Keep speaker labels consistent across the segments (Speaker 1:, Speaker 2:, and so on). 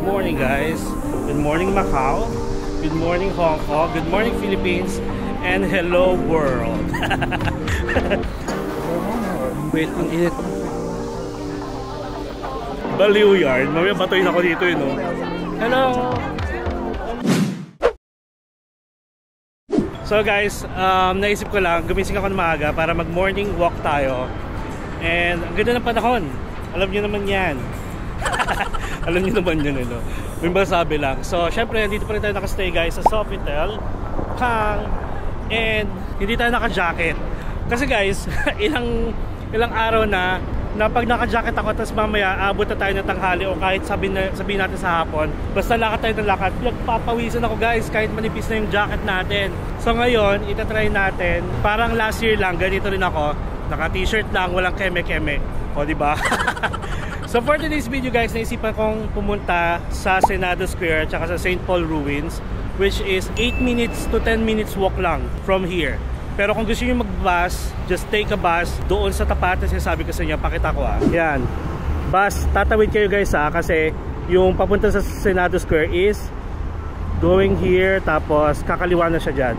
Speaker 1: Good morning guys. Good morning Macau. Good morning Hong Kong. Good morning Philippines. And hello world. Wait, ang init. Baliw yarn. Mamaya batoyin ako dito yun, no? Hello! So guys, naisip ko lang, gumising ako ng maaga para mag morning walk tayo. And ang ganda ng panahon. Alam niyo naman yan. Alam niyo naman yun, no? May masabi lang. So syempre, dito pa rin tayo nakastay guys sa Sofitel Kang. And hindi tayo naka-jacket. Kasi guys, ilang araw na pag naka-jacket ako tapos mamaya abot na tayo ng tanghali o kahit sabihin natin sa hapon, basta lakad tayo ng lakad, papawisan ako guys kahit manipis na yung jacket natin. So ngayon, itatry natin, parang last year lang, ganito rin ako, naka-t-shirt lang, walang keme-keme. O diba? So for today's video guys, naisipan kong pumunta sa Senado Square tsaka sa St. Paul Ruins, which is 8 minutes to 10 minutes walk lang from here. Pero kung gusto nyo mag-bus, just take a bus doon sa tapat na sinasabi ko sa inyo. Pakita ko Yan. Bus, tatawid kayo guys kasi yung papunta sa Senado Square is going here, tapos kakaliwa na siya dyan.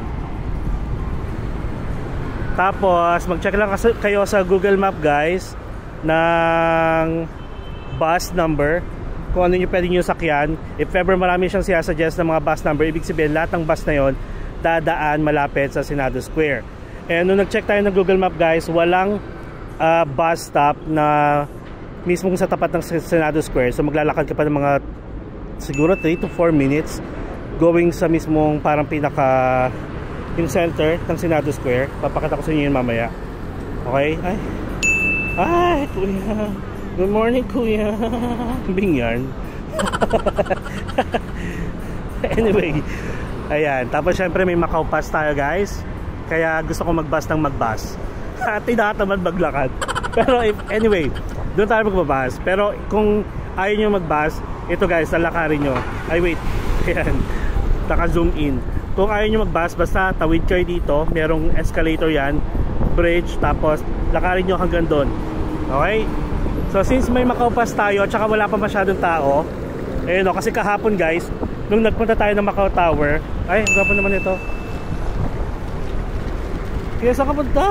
Speaker 1: Tapos mag-check lang kayo sa Google Map guys ng bus number, kung ano yung pwede nyo sakyan. If ever marami siyang sinasuggest ng mga bus number, ibig sabihin lahat ng bus na yon dadaan malapit sa Senado Square. And nung nag-check tayo ng Google Map guys, walang bus stop na mismong sa tapat ng Senado Square. So maglalakad ka pa ng mga siguro 3 to 4 minutes going sa mismong parang pinaka yung center ng Senado Square. Papakita ko sa inyo yun mamaya. Okay? Ay kuya. Good morning kuya. Bingyarn. Anyway, ayan, tapos syempre may Macau Pass tayo guys. Kaya gusto ko mag-bus ng mag-bus. Tinatamad maglakad. Pero anyway, doon tayo magbabas. Pero kung ayaw nyo mag-bus, ito guys, lalakarin nyo. Ay wait, ayan, naka-zoom in. Kung ayaw nyo mag-bus, basta tawid kayo dito. Merong escalator yan, bridge, tapos lakarin nyo hanggang doon. Okay? So since may Macau Pass tayo, tsaka wala pa masyadong tao, ayun o, kasi kahapon guys, nung nagpunta tayo ng Macau Tower, ay, gwapo naman ito. Kaya saan ka punta?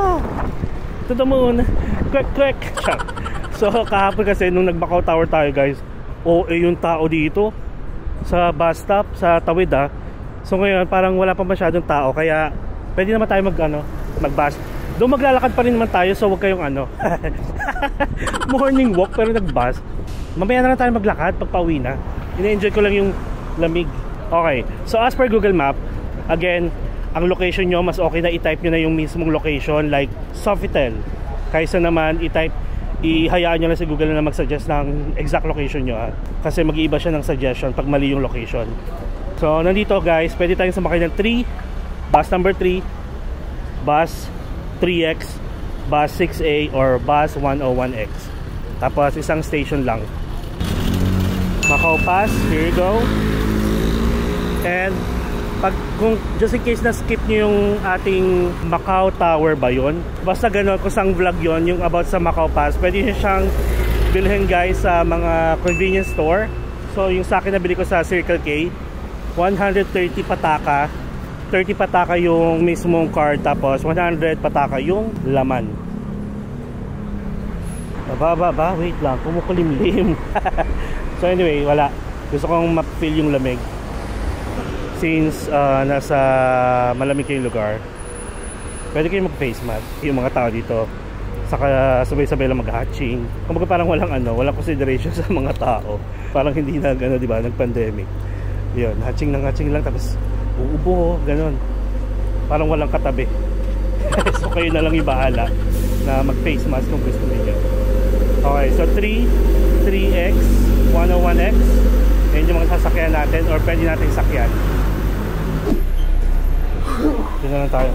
Speaker 1: To the moon. Quick. So kahapon kasi nung nag-Macau Tower tayo guys, yung tao dito sa bus stop, sa tawid So ngayon parang wala pa masyadong tao, kaya pwede naman tayo mag-bus. Doon maglalakad pa rin naman tayo, so huwag kayong morning walk pero nag-bus. Mamaya na lang tayo maglakad pag pauwi na. Ina-enjoy ko lang yung lamig. Okay, so as per Google Map, again, ang location nyo, mas okay na i-type nyo na yung mismong location like Sofitel. Kaysa naman ihayaan nyo lang sa Google na mag-suggest ng exact location nyo kasi mag-iiba siya ng suggestion pag mali yung location. So nandito guys, pwede tayong sumakay ng 3, bus number 3, bus 3X, bus 6A, or bus 101X. Tapos isang station lang. Macau Pass, here you go. And kung just in case na skip nyo yung ating Macau Tower ba yun, basta gano'n, kusang vlog yon yung about sa Macau Pass, pwede nyo siyang bilhin guys sa mga convenience store. So yung sa akin nabili ko sa Circle K, 130 pataka, 30 pataka yung mismong card, tapos 100 pataka yung laman. Baba, wait lang, kumukulimlim. So anyway, wala, gusto kong ma-feel yung lamig since nasa malamig kayong lugar. Pwede kayong mag-face mask. Yung mga tao dito saka sabay-sabay lang mag-hatching. Kumbaga parang walang consideration sa mga tao. Parang hindi diba, nag-pandemic. Yun, hatching lang, tapos uubo, ganun. Parang walang katabi. So kayo na lang yung bahala na mag-face mask kung gusto niyo. Okay, so 3X, 101X, yan yung mga sasakyan natin or pwede natin sakyan. Dito na lang tayo.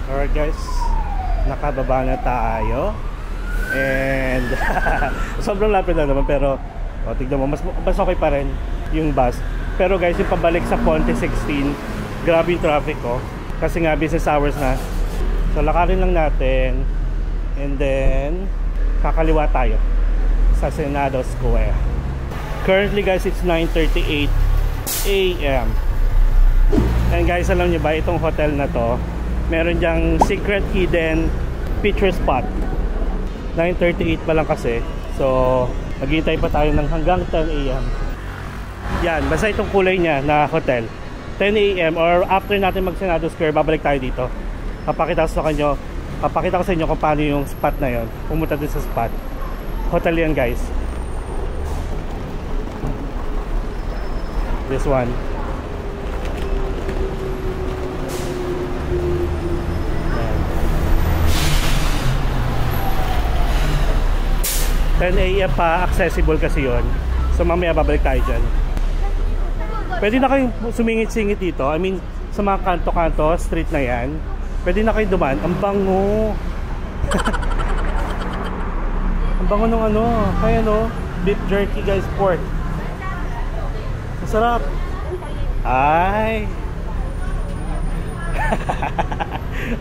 Speaker 1: Alright guys, nakababa na tayo. And sobrang lapit na naman, pero tignan mo, mas okay pa rin. yung bus. Pero guys, yung pabalik sa Ponte 16, grabe yung traffic ko. Kasi nga business hours na. So lakarin lang natin. And then kakaliwa tayo sa Senado Square. Currently guys, it's 9:38 AM. And guys, alam nyo ba, itong hotel na to, meron dyang secret hidden picture spot. 9:38 pa lang kasi. So maghihintay pa tayo ng hanggang 10 AM. Yan, basta itong kulay niya na hotel, 10 AM or after natin mag Senado Square, babalik tayo dito. Papakita ko sa inyo kung paano yung spot na yon. Pumunta din sa spot. Hotel yan guys. This one. Yan. 10 AM pa, accessible kasi yon. So mamaya babalik tayo dyan. Pwede na kayong sumingit-singit dito. I mean, sa mga kanto-kanto, street na yan. Pwede na kayong dumaan. Ang bango. Ang bango nung ano. Kaya no, beef jerky guys, pork. Masarap. Ay.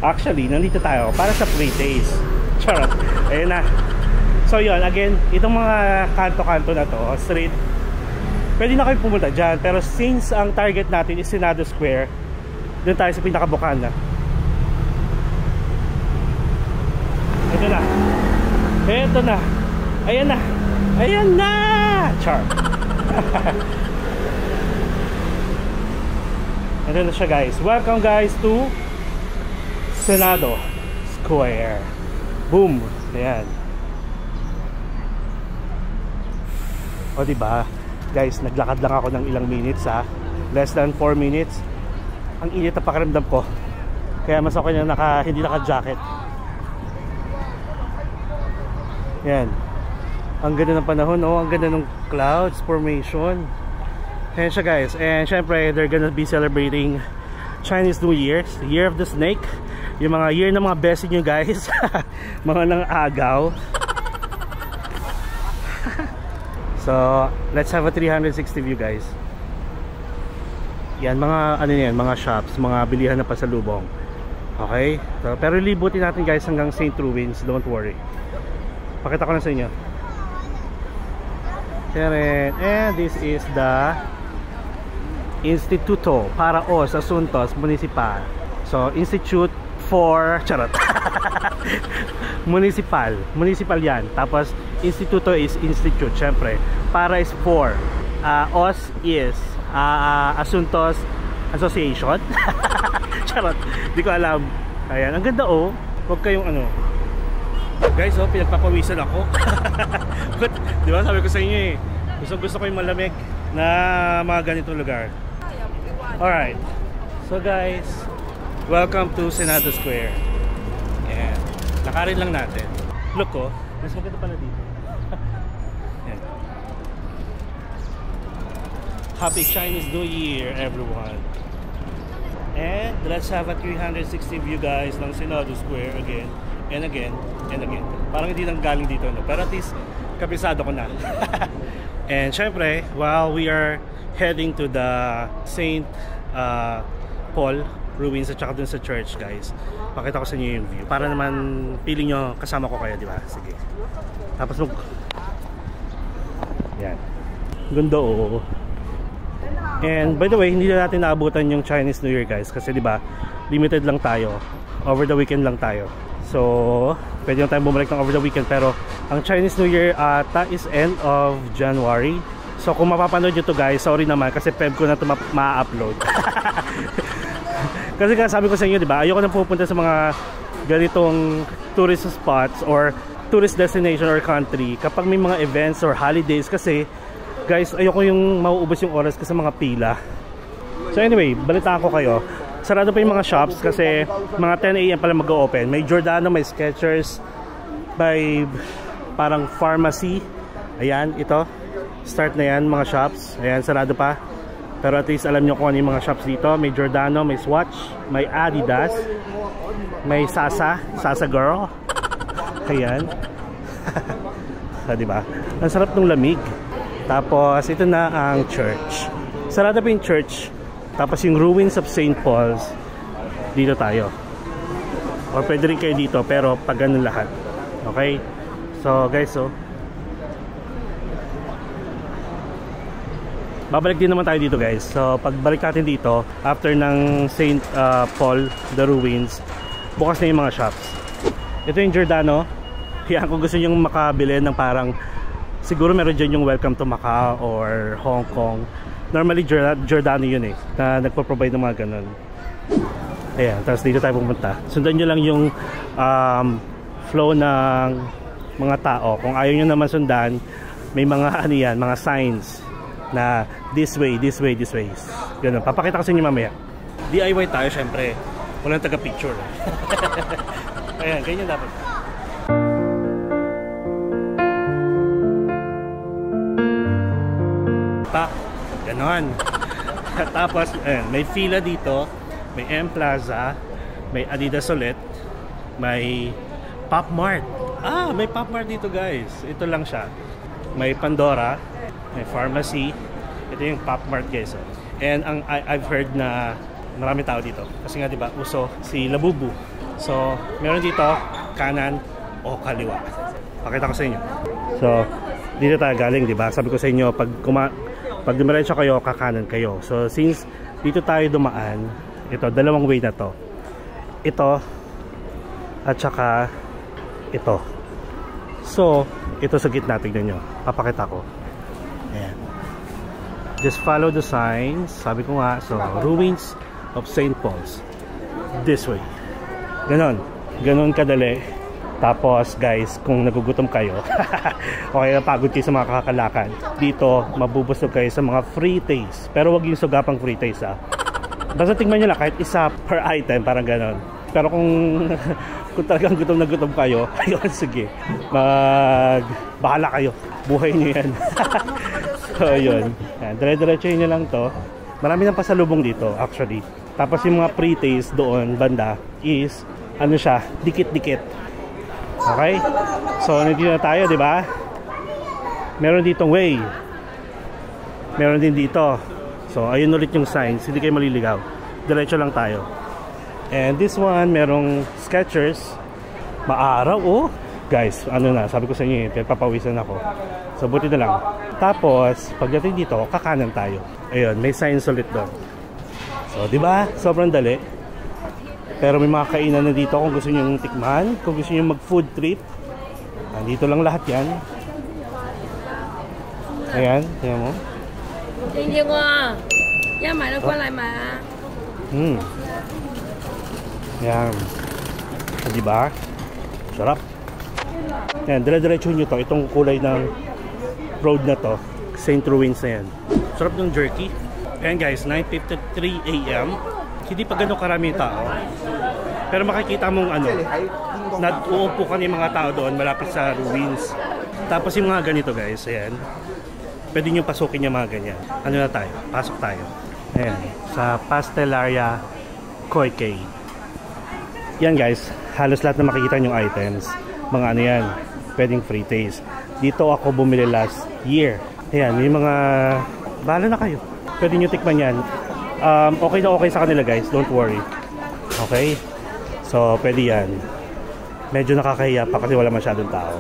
Speaker 1: Actually, nandito tayo para sa pre-taste. Charot. Ayun na. So yun, again, itong mga kanto-kanto na to, street, pwede na kayo pumunta dyan. Pero since ang target natin is Senado Square, doon tayo sa pinakabukana. Ito na. Ito na. Ayan na. Ayan na. Char. Ito na siya guys. Welcome guys to Senado Square. Boom. Ayan. O diba guys, naglakad lang ako ng ilang minutes ha. Less than 4 minutes. Ang init na pakiramdam ko. Kaya mas okay na hindi naka-jacket. Yan. Ang ganda ng panahon, oh. Ang ganda ng clouds formation. Ayan siya guys. And syempre, they're gonna be celebrating Chinese New Year, the Year of the Snake. Yung mga year ng mga best nyo guys. Mga nang agaw. So, let's have a 360 view guys. Yan, mga ano yan, mga shops, mga bilihan na pasalubong. Okay? So, pero libutin natin guys hanggang St. Ruins, don't worry. Pakita ko na sa inyo. And this is the Instituto para os Asuntos Municipal. So, Institute for charot. Municipal yan. Tapos Instituto is institute, syempre. Para is for. Os is Asuntos Association. Charot. Di ko alam. Ayan, ang ganda oh. Huwag kayong ano. Guys, oh, pinagpapawisan ako. But, di ba sabi ko sa inyo eh, gusto ko yung malamig na mga ganitong lugar. Alright. So guys, welcome to Senado Square. Ayan. Lakarin lang natin. Look ko, mas maganda pala dito. Ayan. Happy Chinese New Year everyone. And let's have a 360 view guys ng Senado Square again and again and again. Parang hindi nang galing dito no? Pero at least kapisado ko na. And syempre, while we are heading to the St. Paul ruins at saka dun sa church guys, pakita ko sa inyo yung view para naman feeling nyo kasama ko kayo, di ba? Sige. Tapos yan. Ganda oh. And by the way, hindi na natin naabutan yung Chinese New Year guys kasi di ba limited lang tayo. Over the weekend lang tayo. So, pwede lang tayong bumalik ng over the weekend pero ang Chinese New Year ata is end of January. So, kung mapapanood nyo to guys, sorry naman kasi Feb ko na ito ma-upload. Kasi sabi ko sa inyo, di ba, ayoko nang pupunta sa mga ganitong tourist spots or tourist destination or country kapag may mga events or holidays kasi guys, ayoko yung mauubos yung oras ko sa mga pila. So anyway, balitaan ko kayo. Sarado pa yung mga shops kasi mga 10 AM pala mag-open. May Giordano, may Skechers, may parang pharmacy. Ayan, ito. Start na yan mga shops. Ayan, sarado pa. Pero at least alam nyo kung ano yung mga shops dito. May Giordano, may Swatch, may Adidas, may Sasa Girl. Ayan. Diba? Ang sarap ng lamig. Tapos ito na ang church. Sarado pa yung church. Tapos yung ruins of St. Paul's. Dito tayo. Or pwede rin kayo dito, pero pag ganun lahat. Okay? So guys, so babalik din naman tayo dito guys. So pagbalik natin dito, after ng St. Paul, the ruins, bukas na yung mga shops. Ito yung Giordano. Yan, kung gusto nyo makabili ng parang, siguro meron dyan yung Welcome to Macau or Hong Kong. Normally Giordano yun na nagpo-provide ng mga ganun. Ayan, tapos dito tayo pumunta. Sundan nyo lang yung flow ng mga tao. Kung ayaw nyo naman sundan, may mga ano yan, mga signs na this way, this way, this way. Ganun, papakita ko sa inyo mamaya. DIY tayo syempre. Walang taga-picture. Ayan, ganyan dapat. Pa, ganon. Tapos, ayan, may fila dito. May M Plaza, may Adidas ulit, may Pop Mart. Ah, may Pop Mart dito guys. Ito lang siya. May Pandora, may pharmacy. Ito yung Pop Mart guys. And I've heard na marami tao dito. Kasi nga 'di ba, uso si Labubu. So, meron dito kanan o kaliwa. Pakita ko sa inyo. So, dito tayo galing, 'di ba? Sabi ko sa inyo pag dumiretso kayo, kakanan kayo. So, since dito tayo dumaan, ito, dalawang way na to. Ito at saka ito. So, ito sa gitna, tignan nyo. Papakita ko. Ayan. Just follow the signs. Sabi ko nga, so, ruins of St. Paul's. This way. Ganon. Ganon kadali. Tapos, guys, kung nagugutom kayo, okay, napagod kayo sa mga kakalakad. Dito, mabubusog kayo sa mga free taste. Pero wag yung sugapang free taste, ha. Basta tingnan nyo lang, kahit isa per item, parang ganon. Pero kung talagang gutom na gutom kayo, ayun, sige. Bahala kayo. Buhay nyo yan. So, yun. Dire-diretsuhin nyo lang to. Marami ng pasalubong dito, actually. Tapos yung mga pre-taste doon, banda, is, ano siya, dikit-dikit. Okay? So, nandito na tayo, di ba? Meron ditong way. Meron din dito. So, ayun ulit yung signs. Hindi kayo maliligaw. Diretso lang tayo. And this one, merong Skechers. Maaraw, oh. Guys, ano na, sabi ko sa inyo, papawisan ako. So, buti na lang. Tapos, pagdating dito, kakanan tayo. Ayun, may signs ulit doon. So, di ba? Sobrang dali. Pero may mga kainan na dito kung gusto nyo tikman. Kung gusto nyo mag-food trip. Nandito lang lahat yan. Ayan, tingnan mo.
Speaker 2: 听见过，要买的过来买啊。
Speaker 1: Yan. Diba? Sarap. Yan, dire-diretso nyo to. Itong kulay ng road na to. St. Ruins na yan. Sarap ng jerky. Ayan guys, 9:53 AM. Hindi pa gano'ng karami yung tao. Pero makikita mong ano, nag-uupo yung mga tao doon malapit sa ruins. Tapos yung mga ganito guys, ayan. Pwede nyo pasukin yung mga ganyan. Ano na tayo? Pasok tayo. Ayan. Sa Pastelaria Koi Kei. Yan guys. Halos lahat na makikita yung items. Mga ano yan. Pwedeng free taste. Dito ako bumili last year. Ayan. Yung mga... Bahala na kayo. Pwede nyo tikman yan. Okay na okay sa kanila guys. Don't worry. Okay? So, pwede yan. Medyo nakakahiya pa kasi wala masyadong tao.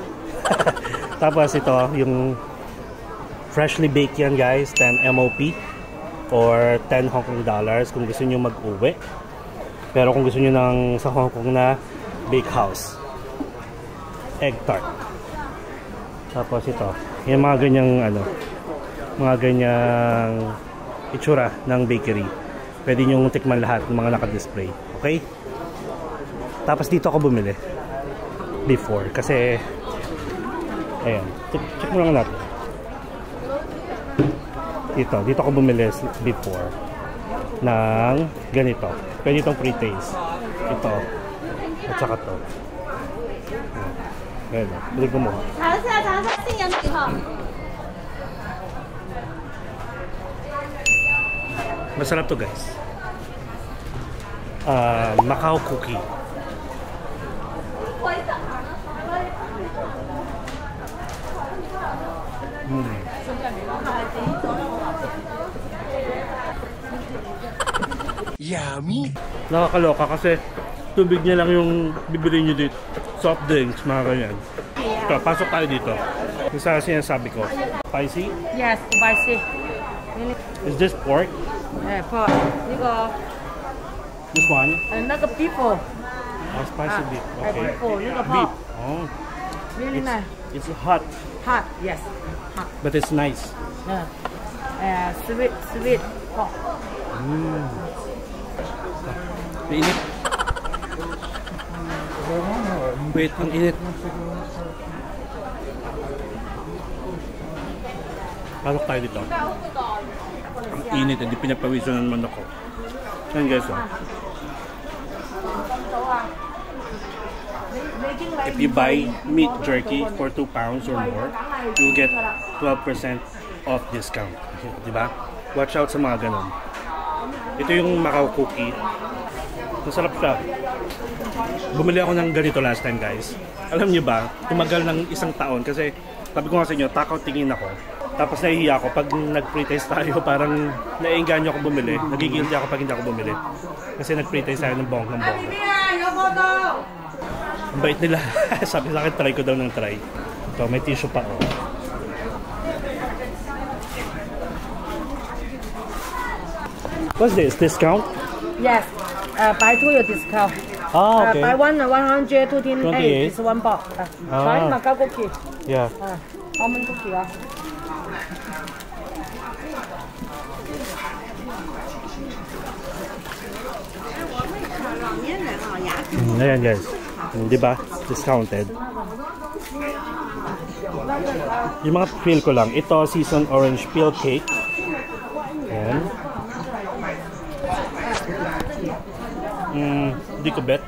Speaker 1: Tapos ito, yung... Freshly baked yan guys, 10 MOP or 10 Hong Kong dollars kung gusto nyo mag-uwi. Pero kung gusto nyo ng sa Hong Kong na bake house, egg tart. Tapos ito, yung mga ganyang ano, mga ganyang itsura ng bakery. Pwede nyo tikman lahat ng mga naka-display. Okay? Tapos dito ako bumili before kasi ayan, check mo lang natin. Dito ako bumili before ng ganito. Pwede itong free taste. Ito. At saka to. Ayan. Bili ko mo. Masarap to guys. Macau cookie.
Speaker 3: Yummy!
Speaker 1: Nakakaloka kasi tubig niya lang yung bibili nyo dito. Soft drinks, mga ganyan. Ito, pasok tayo dito. Yung sa sinasabi ko. Spicy?
Speaker 2: Yes, spicy.
Speaker 1: Is this pork?
Speaker 2: Pork.
Speaker 1: This one?
Speaker 2: 那个 beef.
Speaker 1: Oh, spicy beef. Okay. Beef. Oh.
Speaker 2: Really nice.
Speaker 1: It's hot.
Speaker 2: Hot, yes. Hot.
Speaker 1: But it's nice.
Speaker 2: Sweet pork.
Speaker 1: Init. Wait, ang init. Pasok tayo dito. Ang init, hindi pinapawisan naman ako. Yan guys, oh. If you buy meat jerky for 2 pounds or more, you'll get 12% off discount. Diba? Watch out sa mga ganon. Ito yung Macau cookie. Masarap siya. Bumili ako ng ganito last time guys. Alam niyo ba, tumagal ng 1 taon kasi sabi ko nga sa inyo, takaw tingin ako. Tapos nahihiya ako pag nag-pre-taste tayo, parang naiinganyo ako bumili. Nagigilty ako pag hindi ako bumili. Kasi nag-pre-taste tayo ng bonggang bongga. Ang bait nila. Sabi sa akin, try ko daw ng try. Ito, may tissue pa oh. What's this? Discount?
Speaker 2: Yes. Buy 2 有 discount.
Speaker 1: Ah, okay.
Speaker 2: Buy 1 100 2.8 is 1 box. Sorry, Macau cookie.
Speaker 1: Yeah.
Speaker 2: Almond cookie.
Speaker 1: Ayan guys. Diba? Discounted. Yung mga feel ko lang. Ito, seasoned orange peel cake. Ayan. Hindi ko bet.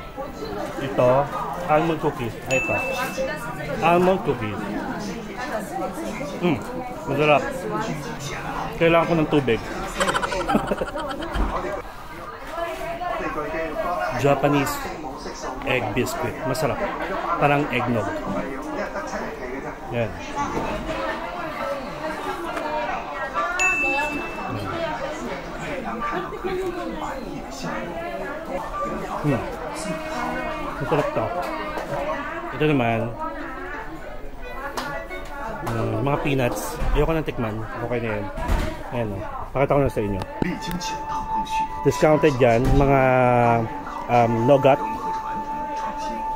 Speaker 1: Ito, almond cookies. Ay, ito. Almond cookies. Masarap. Kailangan ko ng tubig. Japanese egg biscuit. Masarap. Parang eggnog. Yan. Masarap to. Ito naman mga peanuts. Ayoko ng tikman. Okay na yan. Ayan o. Pakita ko na sa inyo. Discounted yan. Mga nougat.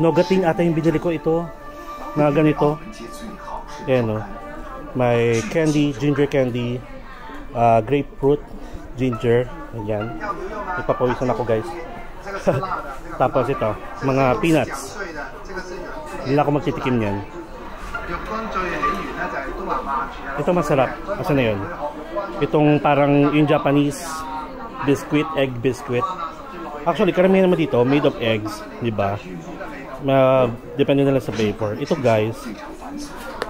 Speaker 1: Nougating ata yung binili ko ito. Mga ganito. Ayan o. May candy, ginger candy, grapefruit, ginger. Ayan. Ipapawisan ako guys. Tapos ito, mga peanuts. Hindi na ako magtitikim yan. Ito masarap. Asa na yun? Itong parang yung Japanese biscuit, egg biscuit. Actually, karamihan naman dito, made of eggs. Diba? Depende na lang sa flavor. Ito guys,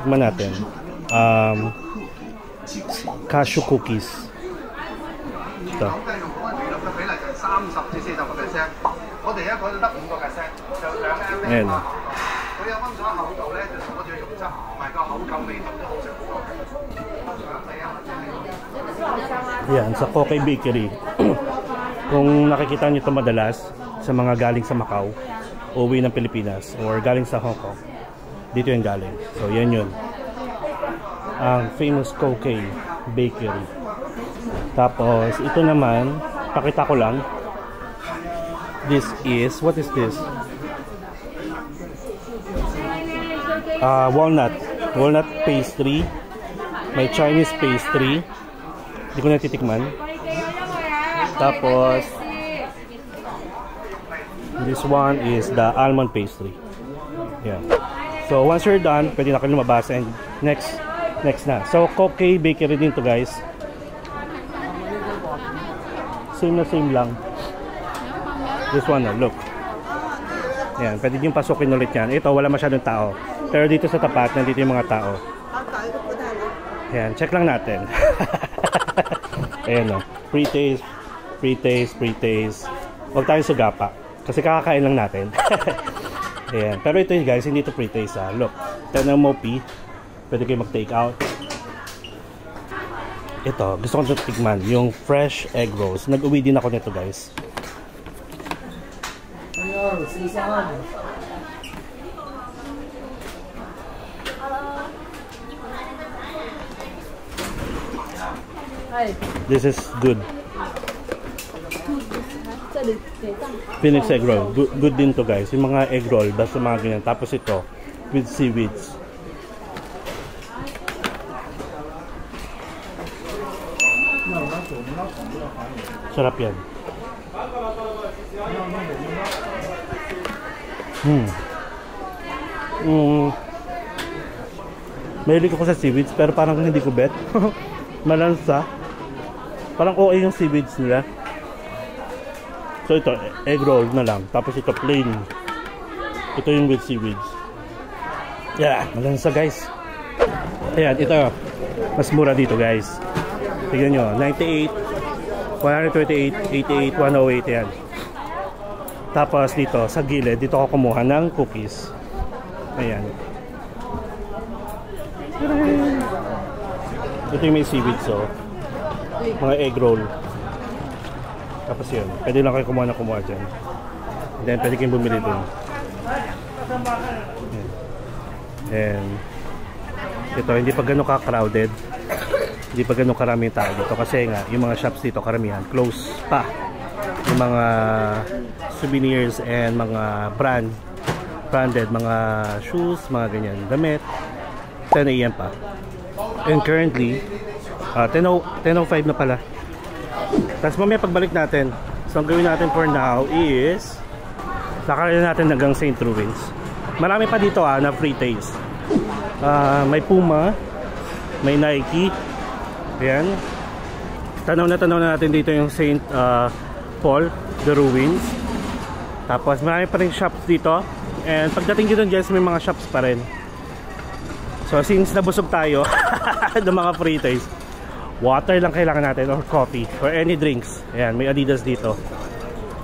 Speaker 1: tignan natin. Cashew cookies. Ito. Ayan. Yan, sa Kokay Bakery. Kung nakikita nyo ito madalas sa mga galing sa Macau, uwi ng Pilipinas, or galing sa Hong Kong, dito yung galing. So yan yun, ang famous Kokay Bakery. Tapos ito naman, pakita ko lang. This is, what is this? Walnut pastry. May Chinese pastry. Hindi ko natitikman. Tapos this one is the almond pastry. Yeah. So once you're done, pwede na kayo lumabas and next na. So Kokay Bakery din to guys. Same na same lang. This one look. Yan, pwede yung pasukin ulit yan. Ito wala masyadong tao. Pero dito sa tapat, nandito yung mga tao. Yan, check lang natin. Ayan o. Pre-taste. Huwag tayong sugapa. Kasi kakakain lang natin. Ayan. Pero ito yun guys, hindi ito pre-taste ha. Look, ito na MOP. Pwede kayo mag-take out. ito, gusto ko tikman, yung fresh egg rolls. Nag-uwi din ako nito, guys. This is good. Phoenix egg roll. Good din to, guys. Yung mga egg roll, basta mga ganyan. Tapos ito, with seaweeds. Sarap yan. Mahilig ako sa seaweeds pero parang hindi ko bet. Malansa. Parang okay yung seaweeds nila. So ito, egg roll na lang. Tapos ito plain. Ito yung with seaweeds. Yeah, malansa, guys. Ayan, ito. Mas mura dito, guys. Tignan nyo, 98, 128, 88, 108, yan. Tapos dito, sa gilid, dito ako kumuha ng cookies. Ayan. Ito yung may seaweed, so. Mga egg roll. Tapos yun, pwede lang kayo kumuha dyan. And then, pwede kayong bumili dun. And ito, hindi pa gano'n ka-crowded. Hindi pa ganun karaming tao dito kasi nga yung mga shops dito karamihan close pa. Yung mga souvenirs and mga branded mga shoes, mga ganyan, damit, 10 AM pa. And currently 10:05 na pala. Tapos mamaya pagbalik natin, so ang gawin natin for now is lakarin natin hanggang St. Ruins. Marami pa dito na free taste. May Puma, may Nike. Ayan. Tanaw na natin dito yung St. Paul, the ruins. Tapos marami pa rin shops dito. And pagdating dito guys, may mga shops pa rin. So since nabusog tayo ng mga free taste, water lang kailangan natin or coffee or any drinks. Ayan, may Adidas dito.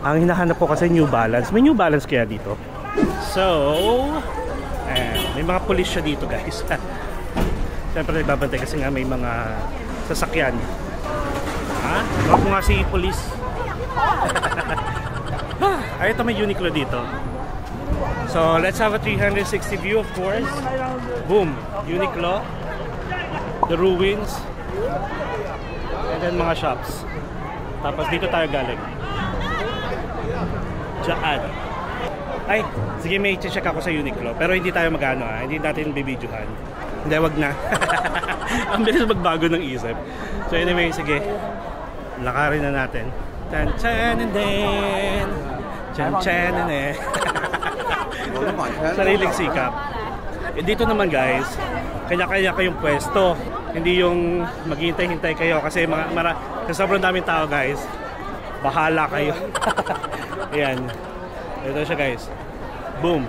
Speaker 1: Ang hinahanap ko kasi New Balance. May New Balance kaya dito. So, ayan, may mga police siya dito guys. Siyempre nagbabantay kasi nga may mga sasakyan. Ha? Huwag mo nga si police. Ay, ito may Uniqlo dito. So, let's have a 360 view of course. Boom! Uniqlo. The ruins. And then mga shops. Tapos dito tayo galing. Diyan. Ay, sige may check ako sa Uniqlo. Pero hindi tayo mag-ano hindi natin bibidyohan. Hindi, wag na. Ang bilis magbago ng isip. So anyway, sige. Lakarin na natin. Chan-chan and then. Chan-chan and then. Sariling sikap. Dito naman guys, kanya-kanya kayong pwesto. Hindi yung maghihintay-hintay kayo kasi sobrang daming tao guys. Bahala kayo. Ayan. Ito siya guys. Boom.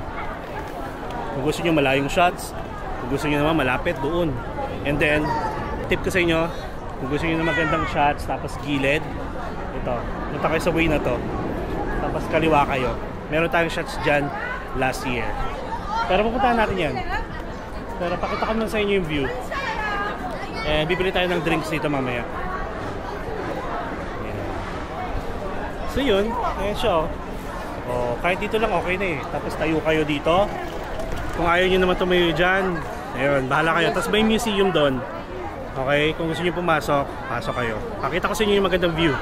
Speaker 1: Kung gusto nyo malayong shots, kung gusto nyo naman malapit doon. And then, tip ko sa inyo, kung gusto nyo na magandang shots, tapos gilid, ito, punta kayo sa way na to. Tapos kaliwa kayo. Meron tayong shots dyan last year. Pero pupuntahan natin yan. Pero pakita ko naman sa inyo yung view. And bibili tayo ng drinks dito mamaya. Ayan. So yun, ayan siya kahit dito lang okay na Tapos tayo kayo dito. Kung ayaw nyo naman tumayo dyan, ayun, bahala kayo. Tapos may museum doon. Okay, kung gusto nyo pumasok, pasok kayo. Pakita ko sa inyo yung magandang view.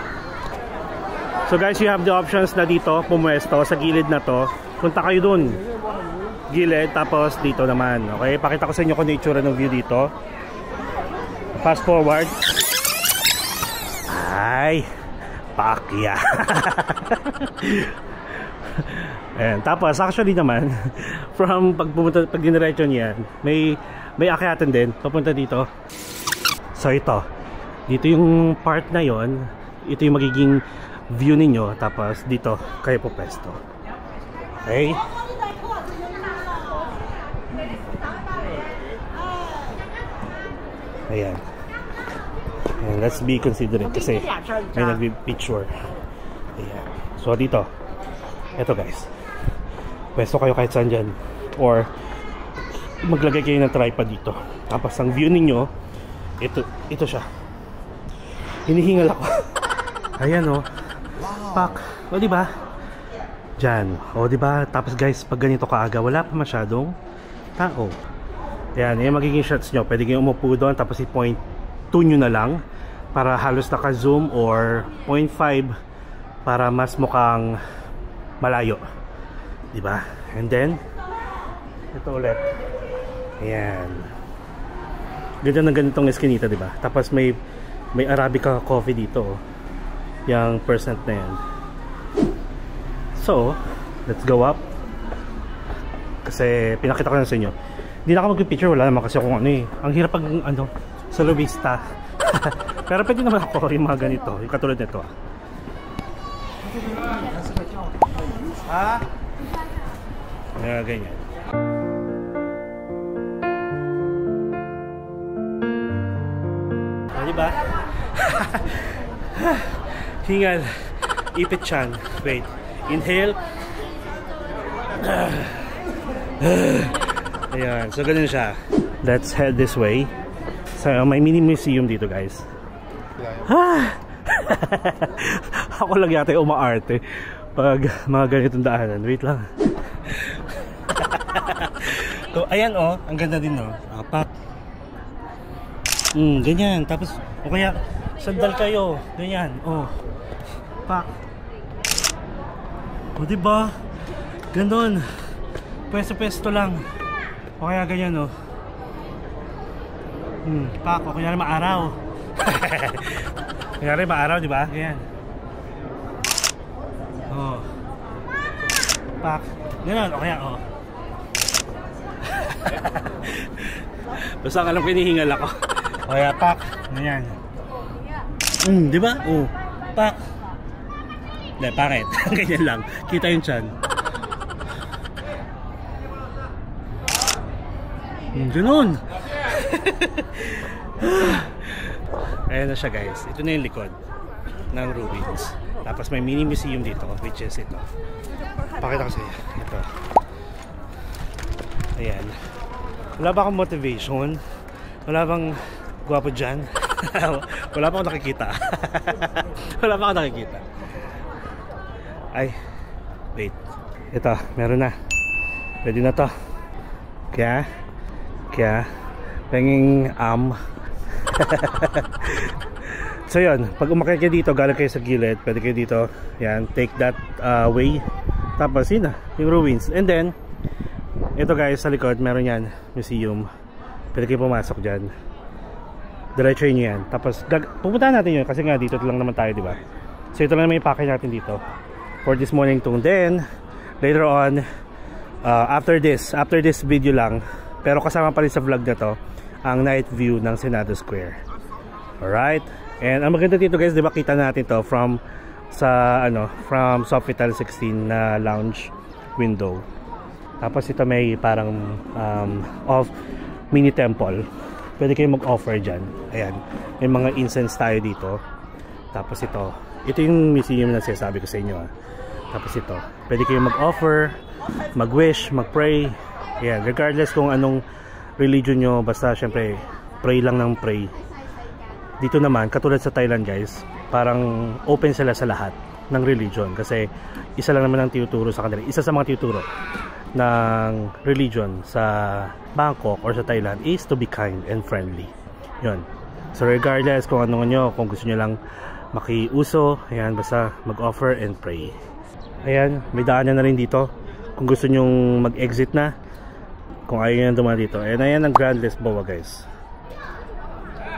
Speaker 1: So guys, you have the options na dito, pumuesto sa gilid na to. Punta kayo doon. Gilid, tapos dito naman. Okay, pakita ko sa inyo kung nature ng view dito. Fast forward. Ay, pakya. Ayan, tapos actually naman from pag diniretso niyan, may akyatan din papunta dito. So ito, dito yung part na yon, ito yung magiging view ninyo, tapos dito kayo po pwesto. Okay? Ayan. And let's be considerate kasi may nagbi-picture. Ayan. So dito, eto guys, pwesto kayo kahit saan dyan, or maglagay kayo ng tripod dito. Tapos ang view ninyo, ito siya. hinihingal ako. Ayan o. Pak. O diba? Diyan. O diba? Tapos guys, pag ganito kaaga, wala pa masyadong tao. Ayan, yung magiging shots nyo. Pwede kayong umupo doon, tapos i-point 2 nyo na lang para halos naka-zoom, or 0.5 para mas mukhang malayo. Diba? And then, ito ulit. Ayan. Ganda ng ganitong eskinita, diba? Tapos may Arabica coffee dito. Yung percent na yan. So, let's go up. Kasi pinakita ko na sa inyo. Hindi na ako mag-picture, wala naman kasi kung ano eh. Ang hirap pag ano, solo vista. Pero pwede naman ako yung mga ganito, yung katulad nito. Ha? Ganyan. Diba? Hingal. Ipit chan. Wait. Inhale. Ayan. So, ganun siya. Let's head this way. So, may mini museum dito, guys. Ako lang yata yung umaarte pag mga ganitong daanan. Wait lang. So, ayan oh. Ang ganda din oh. Apat. Ganyan. Tapos, o kaya, sandal kayo. Ganyan. Oh. Pak. O diba? Gandun. Pwesto-pwesto lang. O kaya ganyan oh. Pak. O kaya maaraw. Kaya maaraw, diba? Ganyan. Oh. Pak. Ganyan. O kaya oh. Basta ka lang pinihingal ako. O kaya pak. Ganyan. Diba? Oh. Pak. Hindi, bakit? Ganyan lang. Kita yung chan. Ganun. Ayan na siya guys. Ito na yung likod ng ruins. Tapos may mini museum dito, which is ito. Pakita ko sa iyo. Ito. Ayan. Wala ba akong motivation? Wala bang gwapo dyan? Wala pa akong nakikita. Wala pa akong nakikita. Ay, wait. Ito, meron na. Pwede na to. Kaya penging So yun, pag umakit kayo dito, galing kayo sa gilid, pwede kayo dito. Yan, take that way. Tapos yun na, yung ruins. And then, ito guys, sa likod, meron yan, museum. Pwede kayo pumasok dyan. Diretso nyo yan. Tapos, pupuntahan natin yun kasi nga dito lang naman tayo, diba? So ito lang naman yung package natin dito for this morning tune. Then, later on, after this video lang, pero kasama pa rin sa vlog na to, ang night view ng Senado Square. Alright? And ang maganda dito guys, diba kita natin to from Sofitel 16 na lounge window. Tapos ito may parang off mini temple. Pwede kayong mag-offer dyan. Ayan. May mga incense tayo dito. Tapos ito yung museum na sinasabi ko sa inyo. Tapos ito, pwede kayong mag-offer, mag-wish, mag-pray. Ayan. Regardless kung anong religion nyo, basta syempre pray lang ng pray. Dito naman, katulad sa Thailand guys, parang open sila sa lahat ng religion. Kasi isa lang naman ang tinuturo sa kanila. Isa sa mga tinuturo ng religion sa Bangkok or sa Thailand is to be kind and friendly. Yun. So regardless kung ano nyo, kung gusto nyo lang makiuso, ayan, basta mag-offer and pray. Ayan, may daanan na rin dito kung gusto nyong mag-exit na, kung ayaw nyo dumaan dito. And ayan ang Grand Lisboa guys.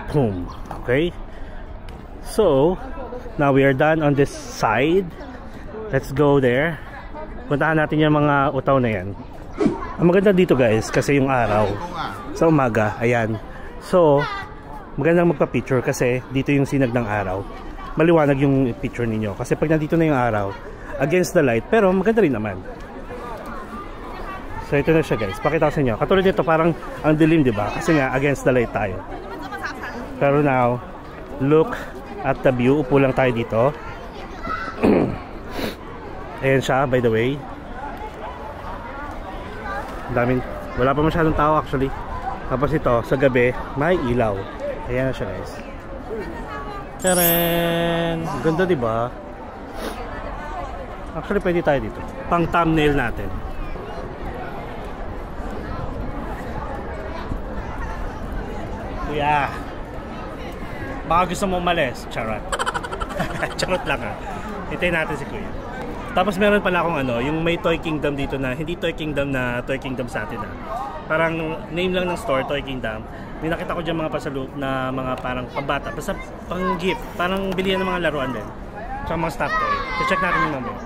Speaker 1: Boom. Okay, so now we are done on this side. Let's go there. Puntahan natin yung mga utaw na yan. Ang maganda dito guys, kasi yung araw sa umaga, ayan. So, magandang magpa-picture kasi dito yung sinag ng araw. Maliwanag yung picture ninyo. Kasi pag nandito na yung araw, against the light, pero maganda rin naman. So, ito na siya guys. Pakita ko sa inyo. Katulad nito, parang ang dilim, diba? Kasi nga, against the light tayo. Pero now, look at the view. Upo lang tayo dito. Ayan siya, by the way. Daming, wala pa masyadong tao actually. Tapos ito, sa gabi, may ilaw. Ayan na siya guys. Taren! Ganda, diba? Actually, pwede tayo dito. Pang thumbnail natin. Kuya, baka gusto mo umalis. Charot. Charot lang ha. Hintayin natin si Kuya. Tapos meron pala akong ano, yung may Toy Kingdom dito na, hindi Toy Kingdom na Toy Kingdom sa atin ha. Parang name lang ng store, Toy Kingdom. May nakita ko dyan mga pasalub na mga parang pambata. Basta pang gift, parang bilihan ng mga laruan din. Tsaka mga stuffed toy. So check natin yung mamaya.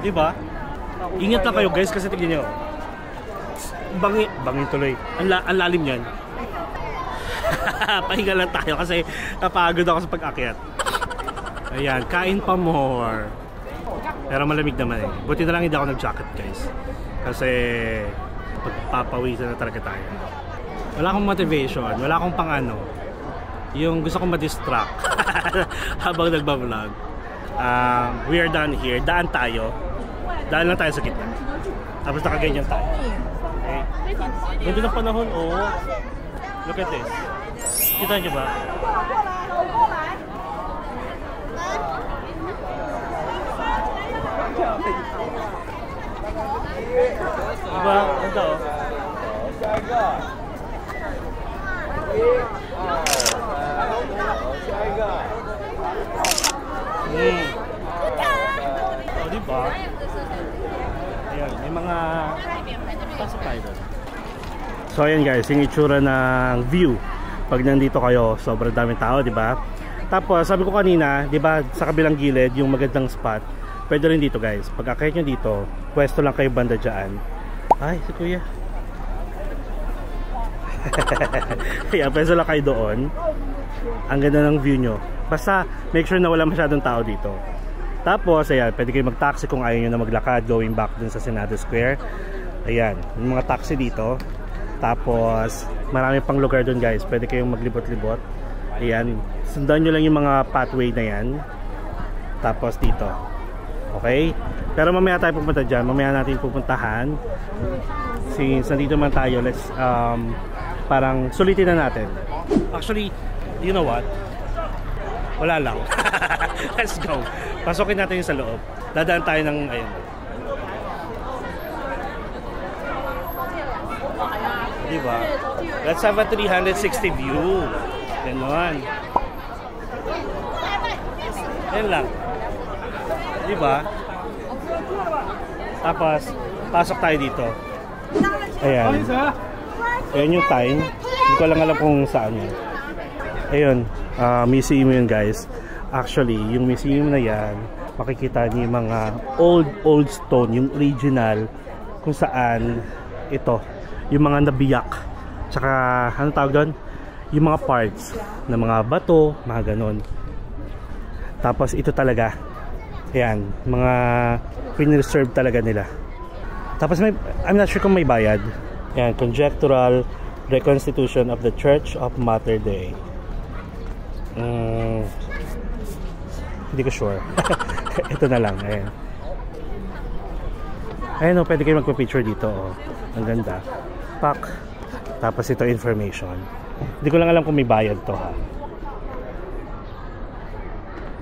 Speaker 1: Diba? Ingat lang kayo guys kasi tignan nyo. Bangin tuloy. Ang lalim yan. Pahinga lang tayo kasi napagod ako sa pag-akyat. Ayan, kain pa more. Pero malamig naman eh. Buti na lang hindi ako nag-jacket guys. Kasi pagpapawisan na talaga tayo. Wala akong motivation, wala akong pang ano. Yung gusto kong ma-distract habang nagbablog. We are done here. Daan tayo. Daan lang tayo sa gitna. Tapos nakaganyan tayo. Okay. Ganda ng panahon, oh. Look at this. Kita nyo ba? Diba? Ganda oh. Oh, diba? Ayan, may mga pasok tayo doon. So ayan guys, yung itsura ng view pag nandito kayo, sobrang daming tao, diba? Tapos sabi ko kanina, diba, sa kabilang gilid yung magandang spot, pwede rin dito guys. Pag akit nyo dito, pwesto lang kayo banda dyan. Ay, si Kuya. Kaya pwesto lang kayo doon. Ang ganda ng view nyo. Basta make sure na wala masyadong tao dito. Tapos ayan, pwede kayo mag-taxi kung ayaw nyo na maglakad going back dun sa Senado Square. Ayan, yung mga taxi dito. Tapos marami pang lugar dun guys, pwede kayong maglibot-libot. Ayan, sundan nyo lang yung mga pathway na yan. Tapos dito, okay? Pero mamaya tayo pupunta dyan, mamaya natin pupuntahan. Since nandito man tayo, let's parang sulitin na natin. Actually, you know what? Wala lang. Let's go. Pasokin natin yung sa loob. Dadaan tayo ng ayun. Diba? Let's have a 360 view. Ganon. Yan lang. Diba? Tapos, pasok tayo dito. Ayan. Ayan yung time. Hindi ko lang alam kung saan yun. Ayun. Museum yun guys. Actually, yung museum na yan, makikita niyo yung mga old stone, yung original, kung saan ito, yung mga nabiyak. Tsaka, ano tawag doon? Yung mga parts ng mga bato, mga ganon. Tapos ito talaga, ayan, mga preserve talaga nila. Tapos may, I'm not sure kung may bayad. Ayan, conjectural reconstitution of the Church of Mater Dei. Hindi ko sure. Ito na lang, ayan. Ayan o, pwede kayo magpa-picture dito oh. Ang ganda. Pak. Tapos ito information. Hindi ko lang alam kung may bayad to ha.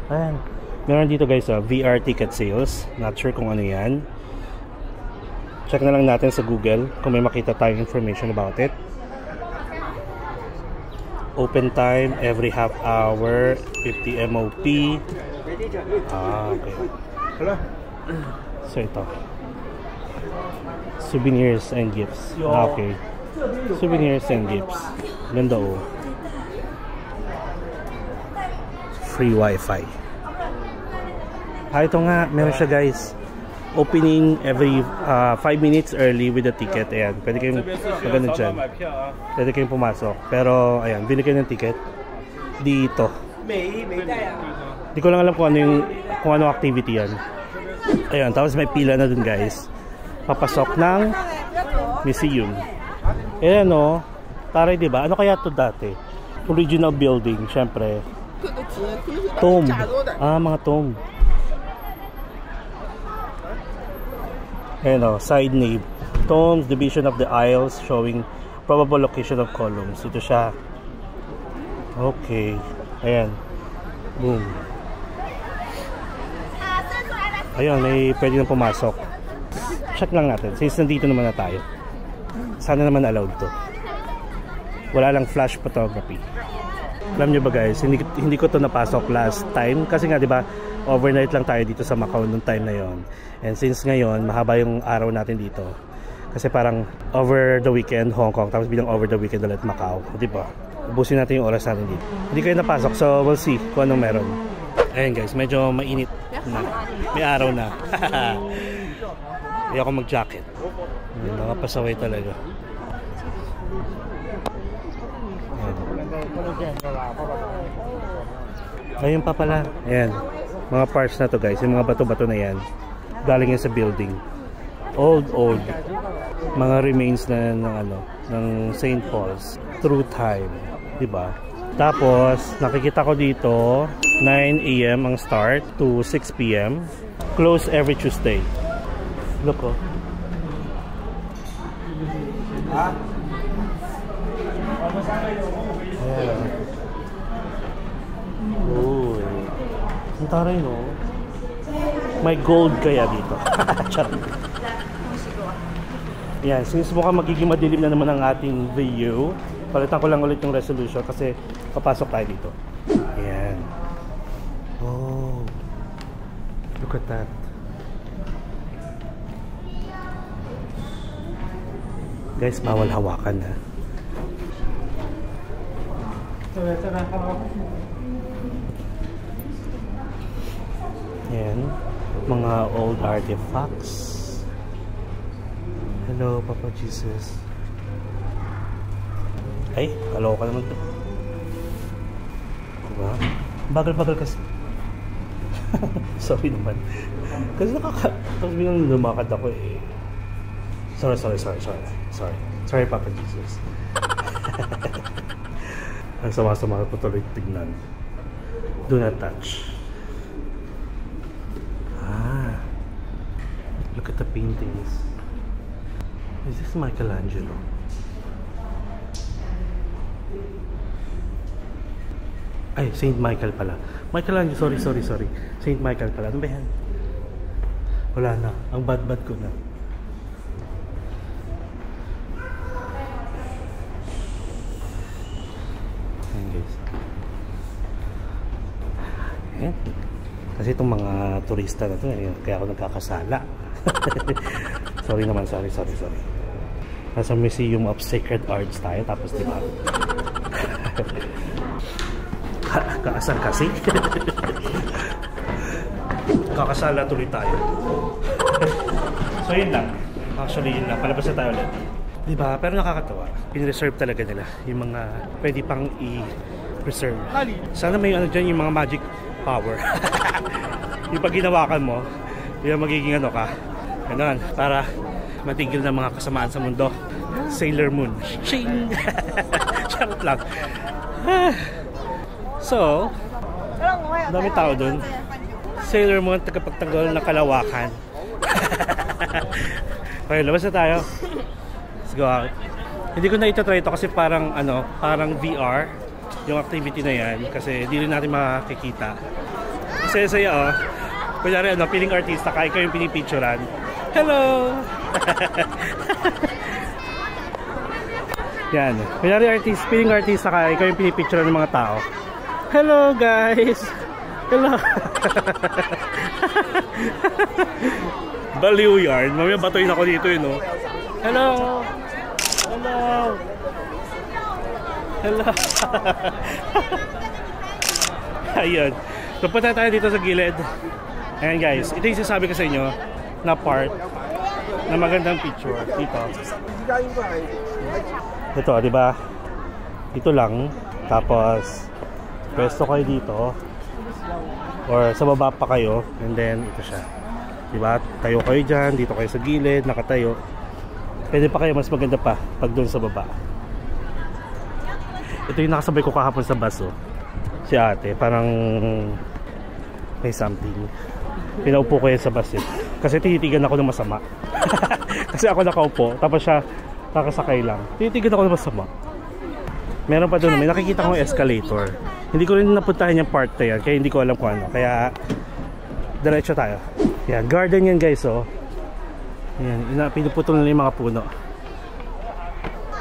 Speaker 1: Ayan. Meron dito guys oh, VR ticket sales. Not sure kung ano yan. Check na lang natin sa Google kung may makita tayong information about it. Open time every half hour, 50 MOP. Okay. So ito. Souvenirs and gifts. Okay. Souvenirs and gifts. Ganda oh. Free wifi. Ito nga, meron siya guys. Opening every 5 minutes early with a ticket. Ayan, pwede kayong magano dyan. Pwede kayong pumasok. Pero, ayan, bili kayo ng ticket dito. Hindi ko lang alam kung ano activity yan. Ayan, tapos may pila na dun guys. Papasok ng museum. Ayan o, taray diba? Ano kaya to dati? Original building, syempre. Tomb. Mga tomb. Ayan o, side nave. Tones, division of the aisles, showing probable location of columns. Ito siya. Okay. Ayan. Boom. Ayun, may pwede nang pumasok. Check lang natin. Since nandito naman na tayo. Sana naman allowed to. Wala lang flash photography. Alam nyo ba guys, hindi ko to napasok last time. Kasi nga diba, overnight lang tayo dito sa Macau nung time na yon. And since ngayon, mahaba yung araw natin dito. Kasi parang over the weekend, Hong Kong. Tapos bilang over the weekend ulit Macau. Diba? Ubusin natin yung oras natin dito. Hindi kayo napasok, so we'll see kung anong meron. Ayan guys, medyo mainit na. May araw na. Hindi ako mag-jacket. Nakapasaway talaga. Ayun pa pala. Ayan. Mga parts na to guys. Yung mga bato-bato na yan. Galing yan sa building. Old. Mga remains na ng St. Paul's. Through time. Diba? Tapos, nakikita ko dito, 9 AM ang start to 6 PM. Close every Tuesday. Look oh. Ayan. Uy. Ang taray no. May gold kaya dito. Charot. Yan, since mukhang magiging madilim na naman ang ating video, palitan ko lang ulit yung resolution kasi papasok tayo dito. Ayan. Oh. Look at that. Guys, bawal hawakan ha. Ayan. Mga old artifacts. Hello, Papa Jesus. Ay, halo ka naman to. Diba? Bagal-bagal kasi. Sorry naman. Kasi tapos bilang lumakad ako eh. Sorry, Papa Jesus. Ang sama-sama ko tuloy tignan. Do not touch. Look at the paintings. Is this Michelangelo? Ay, Saint Michael pala. Michelangelo, sorry. Saint Michael pala. Ano ba yan? Wala na. Ang bad-bad ko na. Ayan guys. Ayan. Kasi itong mga turista na ito, kaya ako nagkakasala. Sorry naman, sorry. Nasa Museum of Sacred Arts tayo, tapos diba? Kaasal kasi. Kakasala tuloy tayo. So yun lang. Actually yun lang. Palabas na tayo ulit. Diba? Pero nakakatawa. Pinreserve talaga nila yung mga pwede pang i-preserve. Sana may ano dyan, yung mga magic power. Yung pag ginawakan mo, yung magiging ano ka. Ganun. Para matigil na mga kasamaan sa mundo. Sailor Moon. Ching! Charot lang. So, dami tao dun. Sailor Moon, tagapagtanggol ng kalawakan. Okay, labas na tayo. Let's go out. Hindi ko na itatry ito kasi parang parang VR yung activity na yan kasi hindi rin natin makikita. Saya-saya oh. Kunyari piling artista ka, ikaw yung pinipicturan. Hello! Yan. Kunyari piling artista ka, ikaw yung pinipicturan ng mga tao. Hello guys! Hello! Baliw yarn. Mamaya batoyin ako dito no? Hello! Ayun. So punta tayo dito sa gilid. Ayan guys, ito yung sasabi ko sa inyo na part na magandang picture dito. Ito, di ba? Ito lang. Tapos pwesto kayo dito or sa baba pa kayo and then ito siya. Di ba? Tayo kayo diyan, dito kayo sa gilid, nakatayo. Pwede pa kayo mas maganda pa pag doon sa baba. Ito yung nakasabay ko kahapon sa bus oh. Si ate, parang may something. Pinaupo ko yan sa bus eh. Kasi tititigan ako ng masama. Kasi ako nakaupo, tapos siya kakasakay lang. Tititigan ako ng masama. Meron pa doon, may nakikita kong escalator. Hindi ko rin napuntahan yung part na yan, kaya hindi ko alam kung ano. Kaya, diretso tayo. Yan, garden yan guys, oh. Yan, pinuputol nila yung mga puno.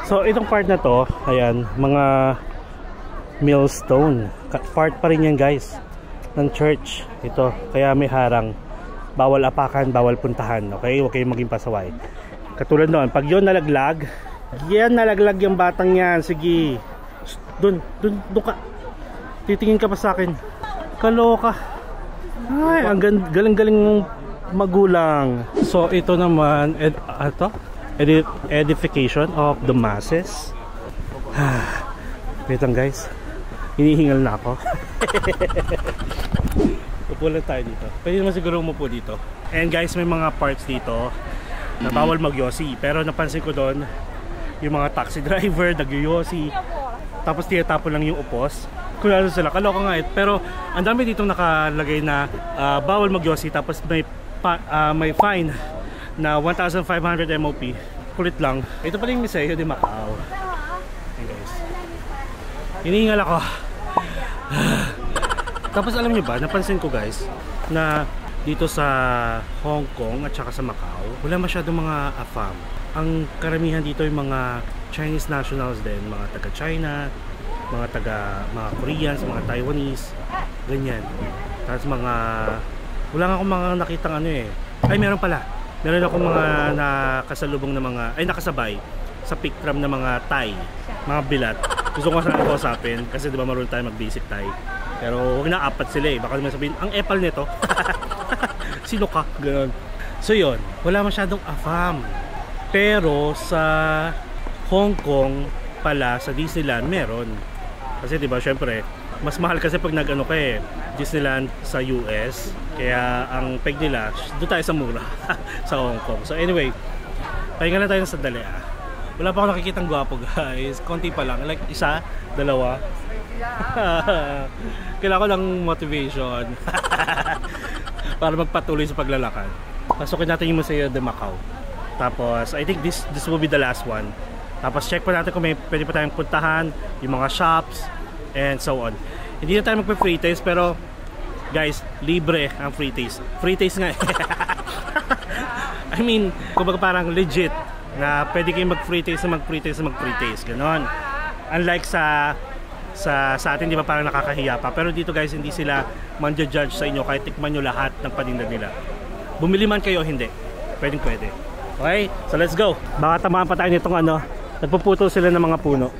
Speaker 1: So, itong part na to, ayan, mga millstone. Part pa rin yan guys, ng church. Ito, kaya may harang. Bawal apakan, bawal puntahan. Okay, huwag kayong maging pasaway. Katulad noon, pag yun nalaglag, yan nalaglag yung batang yan. Sige, doon ka. Titingin ka pa sa akin. Kaloka. Ay, ang galing-galing mong magulang. So, ito naman, edification of the masses. Wait lang guys, hinihingal na ako. Upo lang tayo dito. Pwede naman siguro umupo dito. And guys, may mga parts dito na bawal magyosi. Pero napansin ko doon, yung mga taxi driver nagyoyosi, tapos tinatapon lang yung upos. Kung ano sila, kaloka nga pero ang dami dito nakalagay na bawal magyosi, tapos may fine na 1,500 MOP. Kulit lang. Ito pala yung Museo de Macau. Ayan guys, hinihingal ako. Tapos alam nyo ba, napansin ko guys, na dito sa Hong Kong at saka sa Macau, wala masyadong mga AFAM. Ang karamihan dito yung mga Chinese nationals din, mga taga-China, mga Koreans, mga Taiwanese, ganyan. Tapos wala nga akong mga nakitang ano eh. Ay, meron pala. Meron akong mga nakasalubong na nakasabay sa pick tram na mga Thai, mga bilat. Gusto ko sana kausapin kasi di ba marunong tayo mag-basic Thai. Pero huwag na, apat sila eh. Baka naman sabihin, ang epal nito. Sino ka? Ganun. So yun, wala masyadong AFAM. Pero sa Hong Kong pala, sa Disneyland, meron. Kasi diba, syempre, mas mahal kasi pag nag-ano ka eh, Disneyland sa US. Kaya ang peg nila, doon tayo sa mura. Sa Hong Kong. So anyway, pahinga na tayo ng sandali ah. Wala pa ako nakikitang gwapo guys. Konti pa lang. Like isa, dalawa. Kailangan ko ng motivation. Para magpatuloy sa paglalakad. Pasukin natin yung Museo de Macau. Tapos, I think this will be the last one. Tapos check pa natin kung may pwede pa tayong puntahan, yung mga shops, and so on. Hindi na tayo magpa-free taste, pero guys, libre ang free taste. Free taste nga eh. I mean, kumbaga parang legit na pwede kayong mag-free taste na mag-free taste na mag-free taste. Ganon. Unlike sa atin, di ba parang nakakahiya pa. Pero dito guys, hindi sila man-judge sa inyo kahit tikman nyo lahat ng paninda nila. Bumili man kayo, hindi. Pwedeng pwede. Okay, so let's go. Baka tamaan pa tayo nitong nagpuputol sila ng mga puno.